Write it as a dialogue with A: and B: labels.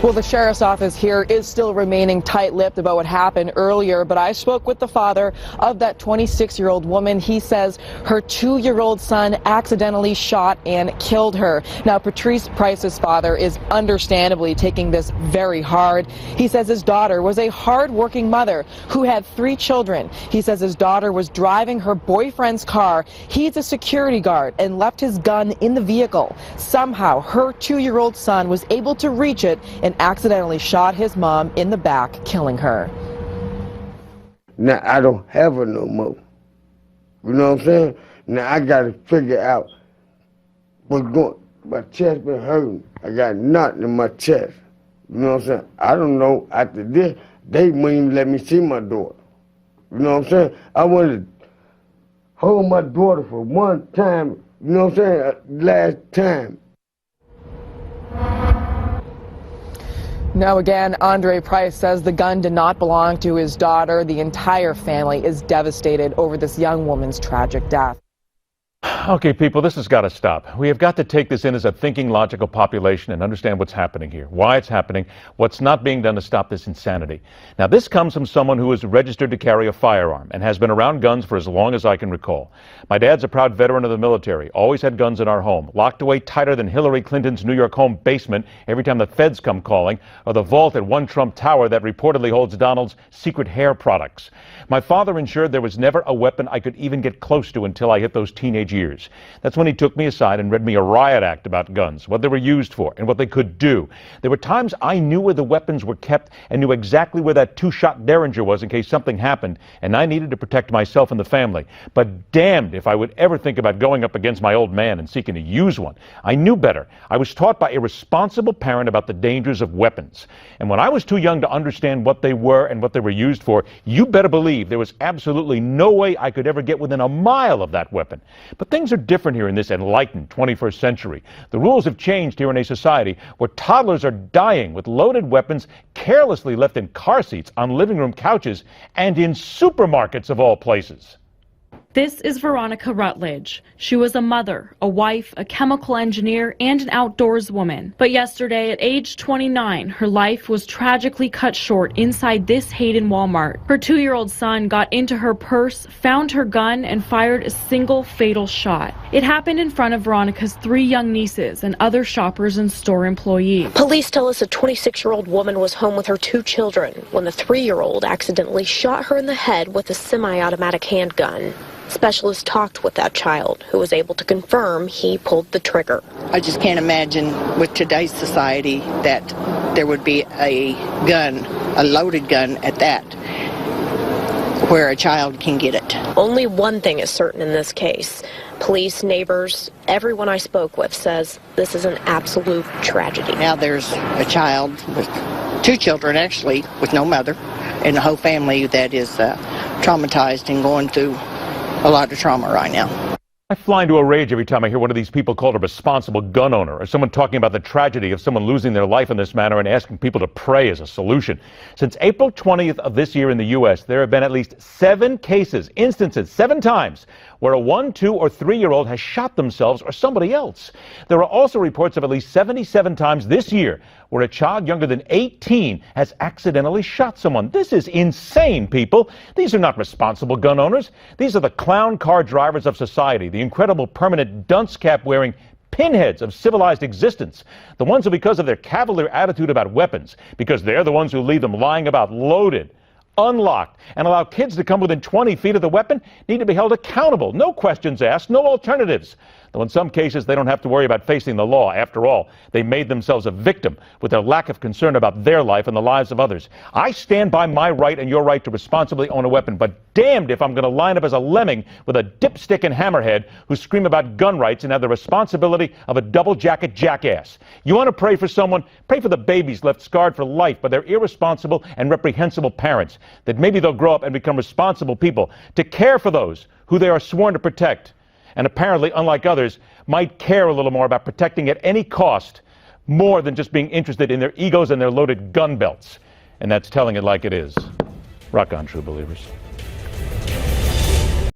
A: Well, the sheriff's office here is still remaining tight-lipped about what happened earlier, but I spoke with the father of that 26-year-old woman. He says her 2-year-old son accidentally shot and killed her. Now, Patrice Price's father is understandably taking this very hard. He says his daughter was a hard-working mother who had 3 children. He says his daughter was driving her boyfriend's car. He's a security guard and left his gun in the vehicle. Somehow, her 2-year-old son was able to reach it and accidentally shot his mom in the back, killing her.
B: Now I don't have her no more. You know what I'm saying? Now I got to figure out what's going. My chest been hurting. I got nothing in my chest. You know what I'm saying? I don't know. After this, they wouldn't even let me see my daughter. You know what I'm saying? I wanted to hold my daughter for one time. You know what I'm saying? Last time.
A: Now again, Andre Price says the gun did not belong to his daughter. The entire family is devastated over this young woman's tragic death.
C: Okay, people, this has got to stop. We have got to take this in as a thinking, logical population and understand what's happening here, why it's happening, what's not being done to stop this insanity. Now, this comes from someone who is registered to carry a firearm and has been around guns for as long as I can recall. My dad's a proud veteran of the military, always had guns in our home, locked away tighter than Hillary Clinton's New York home basement every time the feds come calling, or the vault at One Trump Tower that reportedly holds Donald's secret hair products. My father ensured there was never a weapon I could even get close to until I hit those teenage years. That's when he took me aside and read me a riot act about guns, what they were used for, and what they could do. There were times I knew where the weapons were kept and knew exactly where that 2-shot Derringer was in case something happened, and I needed to protect myself and the family. But damned if I would ever think about going up against my old man and seeking to use one. I knew better. I was taught by a responsible parent about the dangers of weapons. And when I was too young to understand what they were and what they were used for, you better believe there was absolutely no way I could ever get within a mile of that weapon. But things are different here in this enlightened 21st century. The rules have changed here in a society where toddlers are dying with loaded weapons carelessly left in car seats, on living room couches, and in supermarkets of all places.
D: This is Veronica Rutledge. She was a mother, a wife, a chemical engineer, and an outdoors woman. But yesterday, at age 29, her life was tragically cut short inside this Hayden Walmart. Her 2-year-old son got into her purse, found her gun, and fired a single fatal shot. It happened in front of Veronica's 3 young nieces and other shoppers and store employees.
E: Police tell us a 26-year-old woman was home with her 2 children when the 3-year-old accidentally shot her in the head with a semi-automatic handgun. Specialists talked with that child, who was able to confirm he pulled the trigger.
F: I just can't imagine with today's society that there would be a gun, a loaded gun at that, where a child can get it.
E: Only one thing is certain in this case. Police, neighbors, everyone I spoke with says this is an absolute tragedy.
F: Now there's a child with 2 children, actually, with no mother, and a whole family that is traumatized and going through a lot of trauma right now.
C: I fly into a rage every time I hear one of these people called a responsible gun owner, or someone talking about the tragedy of someone losing their life in this manner and asking people to pray as a solution. Since April 20th of this year in the U.S., there have been at least 7 instances, 7 times, where a 1, 2, or 3-year-old has shot themselves or somebody else. There are also reports of at least 77 times this year where a child younger than 18 has accidentally shot someone. This is insane, people. These are not responsible gun owners. These are the clown car drivers of society, the incredible permanent dunce cap wearing pinheads of civilized existence, the ones who, because of their cavalier attitude about weapons, because they're the ones who leave them lying about loaded, unlocked, and allow kids to come within 20 feet of the weapon, need to be held accountable. No questions asked, no alternatives. Though in some cases they don't have to worry about facing the law. After all, they made themselves a victim with their lack of concern about their life and the lives of others. I stand by my right and your right to responsibly own a weapon, but damned if I'm going to line up as a lemming with a dipstick and hammerhead who scream about gun rights and have the responsibility of a double jacket jackass. You want to pray for someone? Pray for the babies left scarred for life by their irresponsible and reprehensible parents, that maybe they'll grow up and become responsible people to care for those who they are sworn to protect. And apparently, unlike others, might care a little more about protecting at any cost, more than just being interested in their egos and their loaded gun belts. And that's telling it like it is. Rock on, true believers.